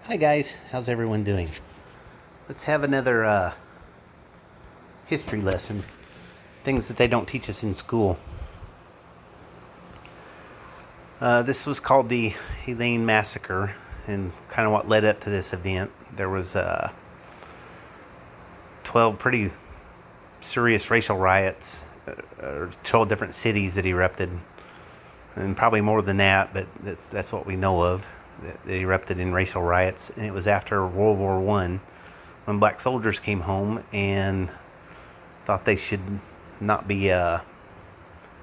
Hi guys, how's everyone doing? Let's have another history lesson. Things that they don't teach us in school. This was called the Elaine Massacre, and kind of what led up to this event. There was 12 pretty serious racial riots, or 12 different cities that erupted, and probably more than that, but that's what we know of. They erupted in racial riots, and it was after World War I when black soldiers came home and thought they should not be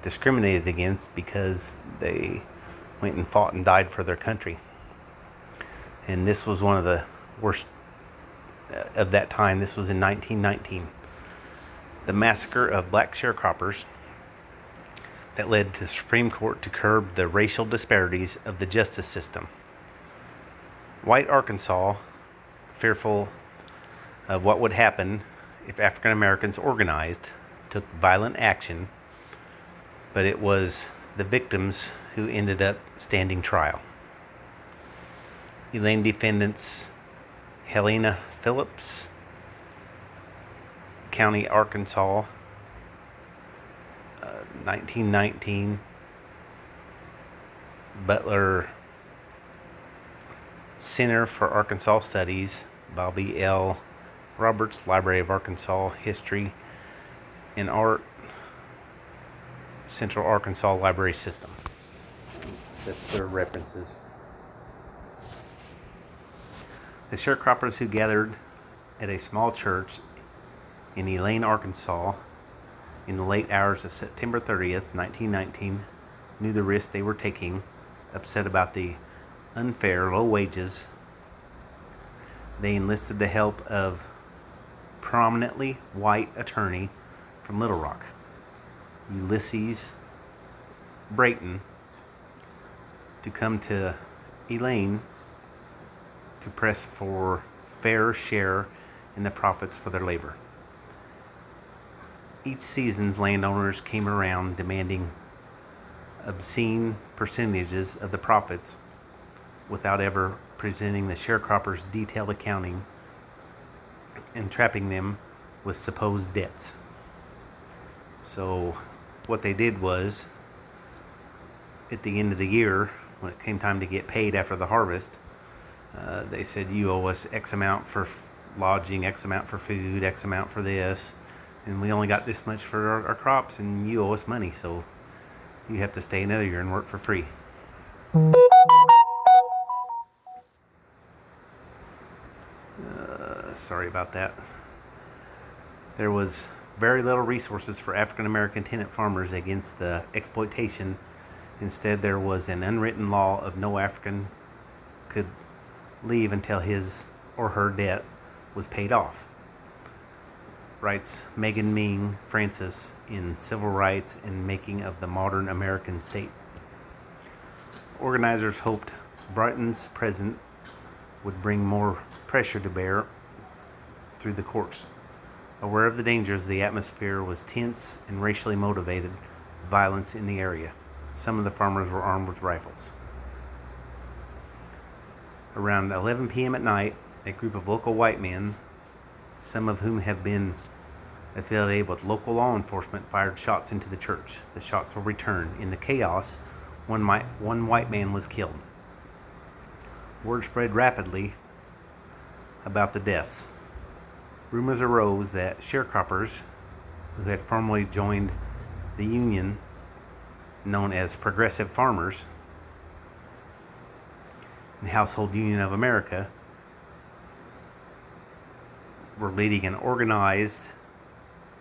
discriminated against because they went and fought and died for their country. And this was one of the worst of that time. This was in 1919. The massacre of black sharecroppers that led the Supreme Court to curb the racial disparities of the justice system. White Arkansas, fearful of what would happen if African Americans organized, took violent action, but it was the victims who ended up standing trial. Elaine defendants Helena Phillips, County, Arkansas, 1919. Butler Center for Arkansas Studies, Bobby L. Roberts, Library of Arkansas History and Art, Central Arkansas Library System. That's their references. The sharecroppers who gathered at a small church in Elaine, Arkansas, in the late hours of September 30th, 1919, knew the risk they were taking, upset about the unfair low wages. They enlisted the help of prominently white attorney from Little Rock, Ulysses Brayton, to come to Elaine to press for fair share in the profits for their labor. Each season's landowners came around demanding obscene percentages of the profits without ever presenting the sharecroppers' detailed accounting and trapping them with supposed debts. So what they did was, at the end of the year, when it came time to get paid after the harvest, they said, you owe us X amount for lodging, X amount for food, X amount for this, and we only got this much for our crops, and you owe us money, so you have to stay another year and work for free. Sorry about that. There was very little resources for African American tenant farmers against the exploitation. Instead, there was an unwritten law of no African could leave until his or her debt was paid off, writes Megan Ming Francis in Civil Rights and Making of the Modern American State. Organizers hoped Brighton's presence would bring more pressure to bear through the courts. Aware of the dangers, the atmosphere was tense and racially motivated violence in the area. Some of the farmers were armed with rifles. Around 11 p.m. at night, a group of local white men, some of whom have been affiliated with local law enforcement, fired shots into the church. The shots were returned. In the chaos, one white man was killed. Word spread rapidly about the deaths. Rumors arose that sharecroppers, who had formerly joined the union known as Progressive Farmers and Household Union of America, were leading an organized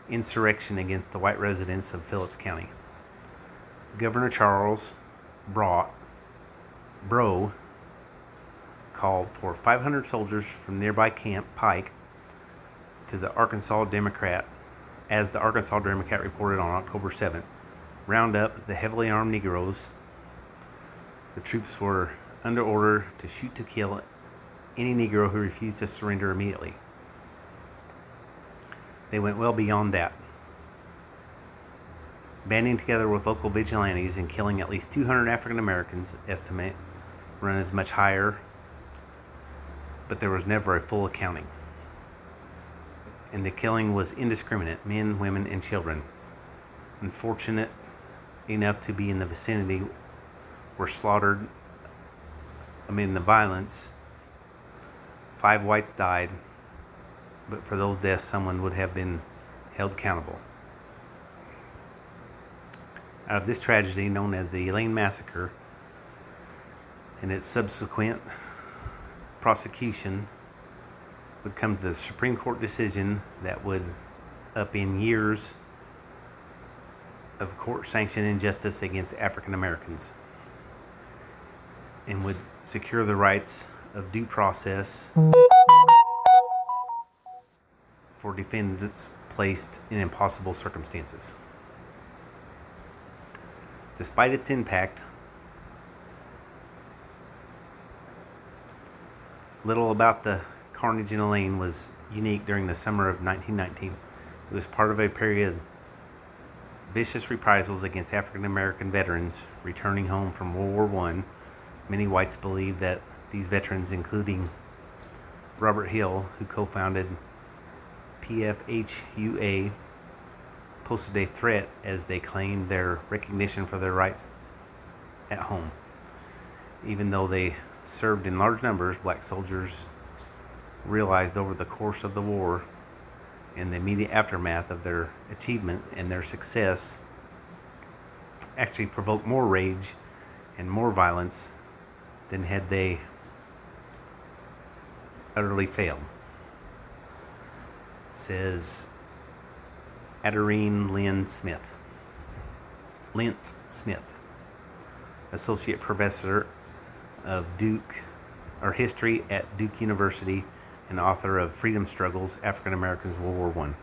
insurrection against the white residents of Phillips County. Governor Charles Brough called for 500 soldiers from nearby Camp Pike to the Arkansas Democrat, as the Arkansas Democrat reported on October 7th. Round up the heavily armed Negroes. The troops were under order to shoot to kill any Negro who refused to surrender immediately. They went well beyond that, banding together with local vigilantes and killing at least 200 African Americans. Estimate run as much higher. but there was never a full accounting. And the killing was indiscriminate. Men, women, and children, unfortunate enough to be in the vicinity, were slaughtered amid the violence. 5 whites died, but for those deaths, someone would have been held accountable. Out of this tragedy, known as the Elaine Massacre, and its subsequent prosecution, would come to the Supreme Court decision that would upend years of court-sanctioned injustice against African Americans, and would secure the rights of due process for defendants placed in impossible circumstances. Despite its impact, little about the carnage in Elaine was unique during the summer of 1919. It was part of a period of vicious reprisals against African American veterans returning home from World War I. Many whites believed that these veterans, including Robert Hill, who co-founded PFHUA, posed a threat as they claimed their recognition for their rights at home. Even though they served in large numbers, black soldiers realized over the course of the war and the immediate aftermath of their achievement and their success actually provoked more rage and more violence than had they utterly failed. Says Adarine Lentz Smith, Associate Professor of History at Duke University and author of Freedom Struggles, African Americans, World War I.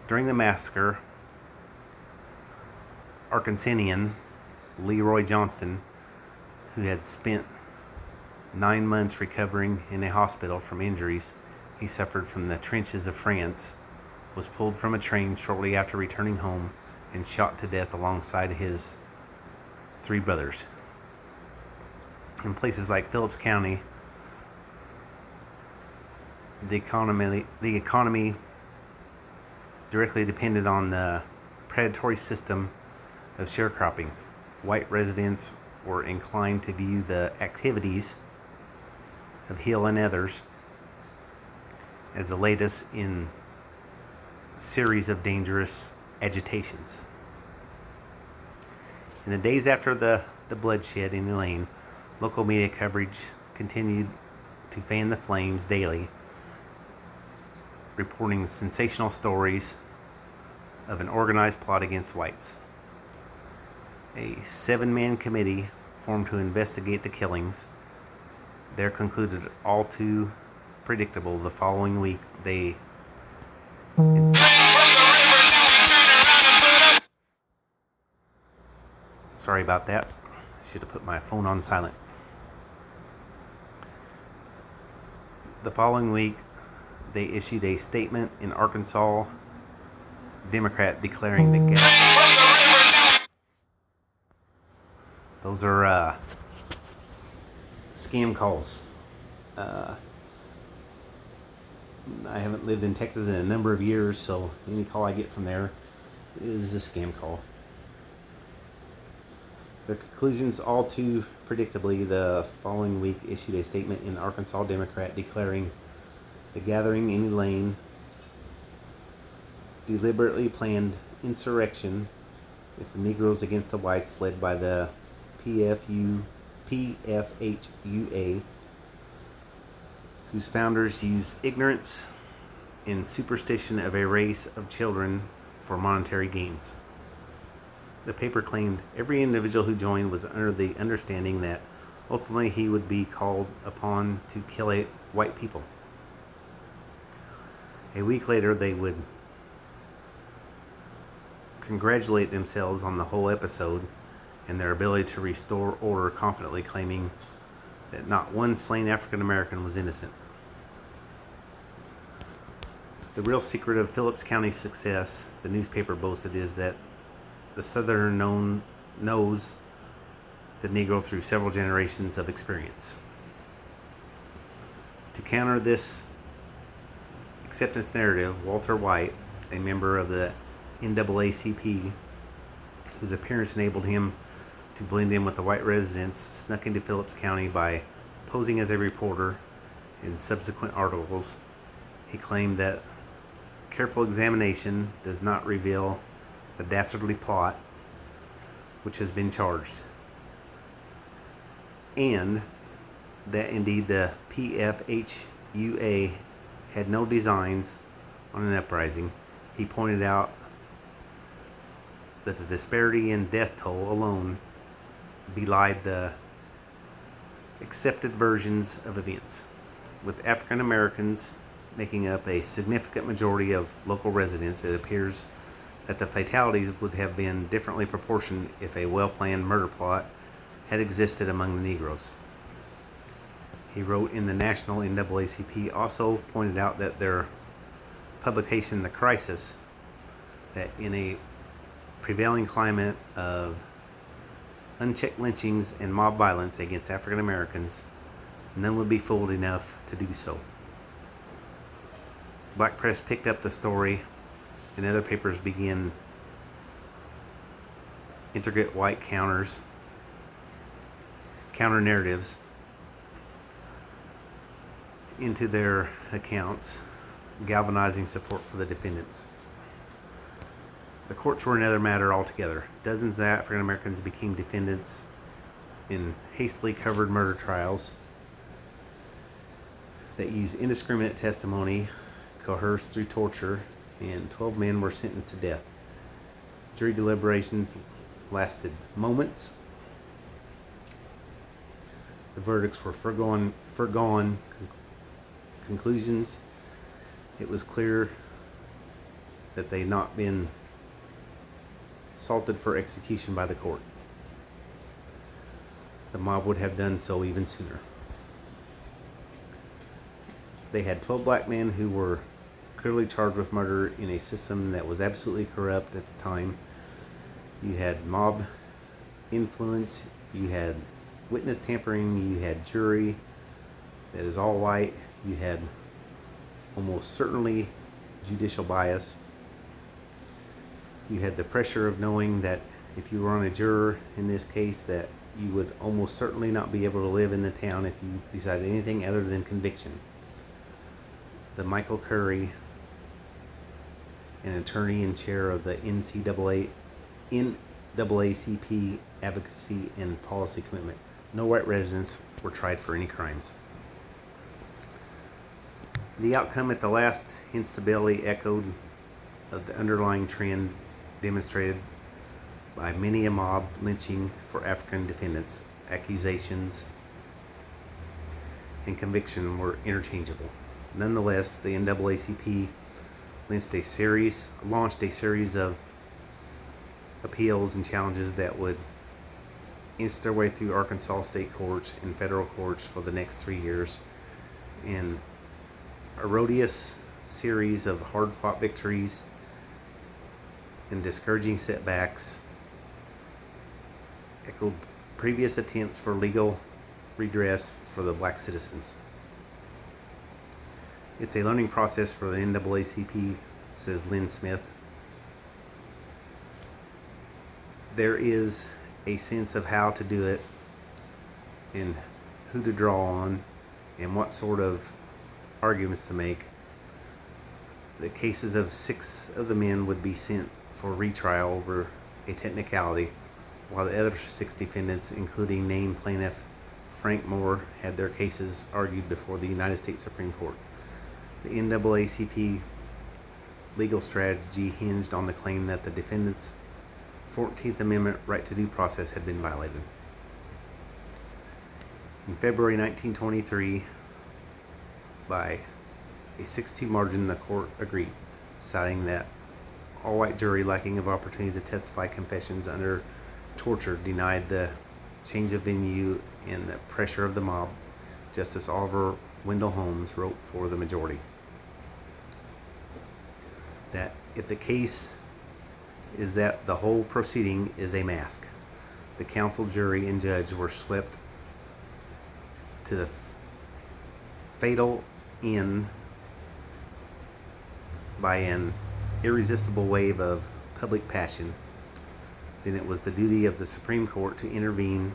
During the massacre, Arkansanian Leroy Johnston, who had spent 9 months recovering in a hospital from injuries he suffered from the trenches of France, was pulled from a train shortly after returning home and shot to death alongside his 3 brothers. In places like Phillips County, the economy directly depended on the predatory system of sharecropping. White residents were inclined to view the activities of Hill and others as the latest in a series of dangerous agitations. In the days after the bloodshed in Elaine, local media coverage continued to fan the flames daily, reporting sensational stories of an organized plot against whites. A 7-man committee formed to investigate the killings there concluded all too predictable. The following week, they Sorry about that. Should have put my phone on silent. The following week, they issued a statement in Arkansas Democrat declaring the Those are scam calls. I haven't lived in Texas in a number of years, so any call I get from there is a scam call. Their conclusions, all too predictably, the following week issued a statement in Arkansas Democrat declaring the gathering in Elaine deliberately planned insurrection with the Negroes against the whites led by the PFHUA, whose founders used ignorance and superstition of a race of children for monetary gains. The paper claimed every individual who joined was under the understanding that ultimately he would be called upon to kill white people. A week later, they would congratulate themselves on the whole episode and their ability to restore order, confidently claiming that not one slain African American was innocent. The real secret of Phillips County's success, the newspaper boasted, is that the Southerner knows the Negro through several generations of experience. To counter this acceptance narrative, Walter White, a member of the NAACP, whose appearance enabled him to blend in with the white residents, snuck into Phillips County by posing as a reporter. In subsequent articles, he claimed that careful examination does not reveal the dastardly plot which has been charged, and that indeed the PFHUA had no designs on an uprising. He pointed out that the disparity in death toll alone belied the accepted versions of events, with African Americans making up a significant majority of local residents. It appears that the fatalities would have been differently proportioned if a well-planned murder plot had existed among the Negroes. He wrote in the National NAACP, also pointed out that their publication, The Crisis, that in a prevailing climate of unchecked lynchings and mob violence against African Americans, none would be fooled enough to do so. Black press picked up the story, and other papers began intricate white counter narratives into their accounts, galvanizing support for the defendants. The courts were another matter altogether. Dozens of African Americans became defendants in hastily covered murder trials that used indiscriminate testimony, coerced through torture, and 12 men were sentenced to death. Jury deliberations lasted moments. The verdicts were foregone conclusions. It was clear that they had not been salted for execution by the court. The mob would have done so even sooner. They had 12 black men who were clearly charged with murder in a system that was absolutely corrupt at the time. You had mob influence, you had witness tampering, you had jury that is all white, you had almost certainly judicial bias. You had the pressure of knowing that if you were on a juror in this case, that you would almost certainly not be able to live in the town if you decided anything other than conviction. The Michael Curry, an attorney and chair of the NAACP Advocacy and Policy Commitment. No white residents were tried for any crimes. The outcome at the last instability echoed of the underlying trend demonstrated by many a mob lynching for African defendants. Accusations and conviction were interchangeable. Nonetheless, the NAACP launched a series of appeals and challenges that would inch their way through Arkansas state courts and federal courts for the next 3 years, in a rodeous series of hard-fought victories and discouraging setbacks echoed previous attempts for legal redress for the black citizens. It's a learning process for the NAACP, says Lynn Smith. There is a sense of how to do it and who to draw on and what sort of arguments to make. The cases of 6 of the men would be sent for retrial over a technicality, while the other 6 defendants, including named plaintiff Frank Moore, had their cases argued before the United States Supreme Court. The NAACP legal strategy hinged on the claim that the defendants' 14th Amendment right to due process had been violated. In February 1923, by a 6-2 margin, the court agreed, citing that all-white jury lacking of opportunity to testify confessions under torture denied the change of venue and the pressure of the mob. Justice Oliver Wendell Holmes wrote for the majority that if the case is that the whole proceeding is a mask, the counsel, jury, and judge were swept to the fatal end by an irresistible wave of public passion, then it was the duty of the Supreme Court to intervene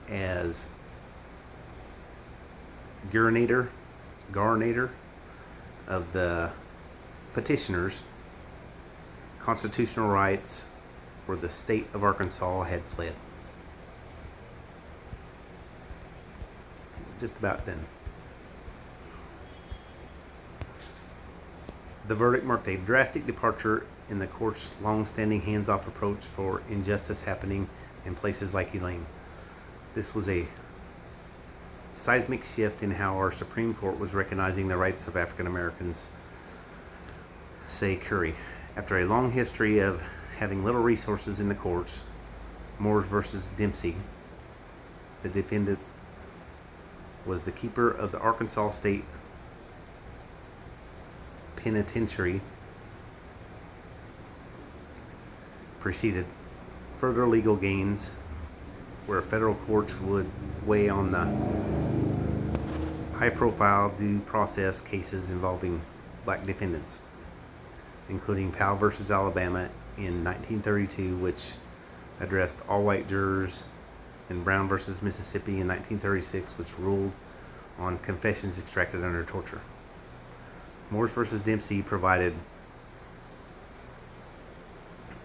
as garnator of the petitioners' constitutional rights where the state of Arkansas had fled. Just about done. The verdict marked a drastic departure in the court's long-standing hands-off approach for injustice happening in places like Elaine. This was a seismic shift in how our Supreme Court was recognizing the rights of African Americans, say Curry. After a long history of having little resources in the courts, Moores versus Dempsey, the defendant was the keeper of the Arkansas State Penitentiary, preceded further legal gains where federal courts would weigh on the high-profile due process cases involving black defendants, including Powell versus Alabama in 1932, which addressed all white jurors, and Brown versus Mississippi in 1936, which ruled on confessions extracted under torture. Moores versus Dempsey provided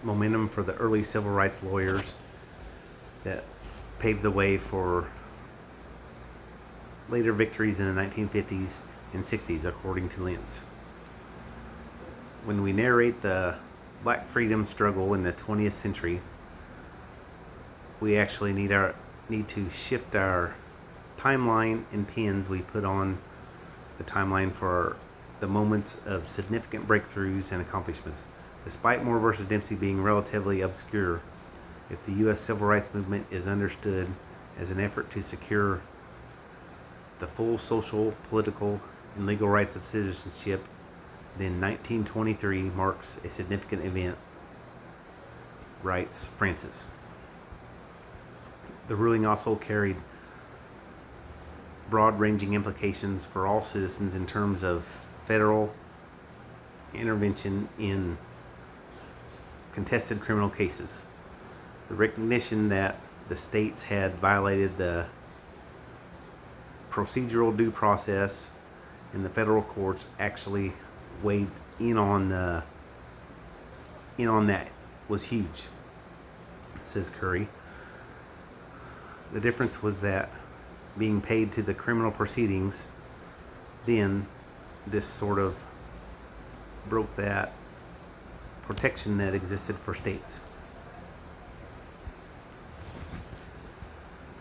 momentum for the early civil rights lawyers that paved the way for later victories in the 1950s and 60s, according to Lentz. When we narrate the black freedom struggle in the 20th century, we actually need to shift our timeline and pins we put on the timeline for the moments of significant breakthroughs and accomplishments. Despite Moore versus Dempsey being relatively obscure, if the U.S. Civil Rights Movement is understood as an effort to secure the full social, political, and legal rights of citizenship, then 1923 marks a significant event, writes Francis. The ruling also carried broad-ranging implications for all citizens in terms of federal intervention in contested criminal cases. The recognition that the states had violated the procedural due process in the federal courts actually weighed in on that was huge, says Curry. The difference was that being paid to the criminal proceedings, then this sort of broke that protection that existed for states.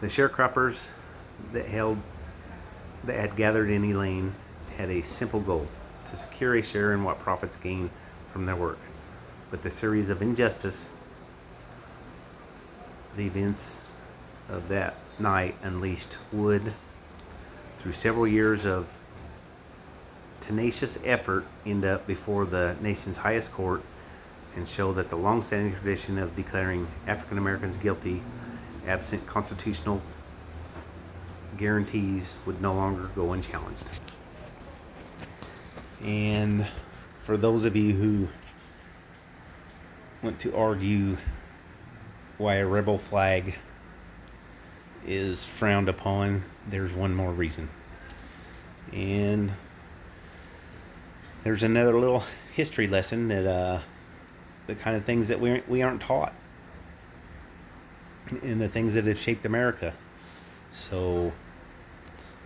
The sharecroppers that had gathered in Elaine had a simple goal: to secure a share in what profits gained from their work. But the series of injustice, the events of that night unleashed would, through several years of tenacious effort, end up before the nation's highest court and show that the long-standing tradition of declaring African Americans guilty absent constitutional guarantees would no longer go unchallenged. And for those of you who want to argue why a rebel flag is frowned upon, there's one more reason. And there's another little history lesson that the kind of things that we aren't taught, and the things that have shaped America. So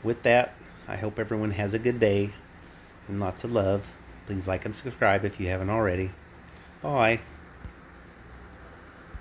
with that, I hope everyone has a good day and lots of love. Please like and subscribe if you haven't already. Bye.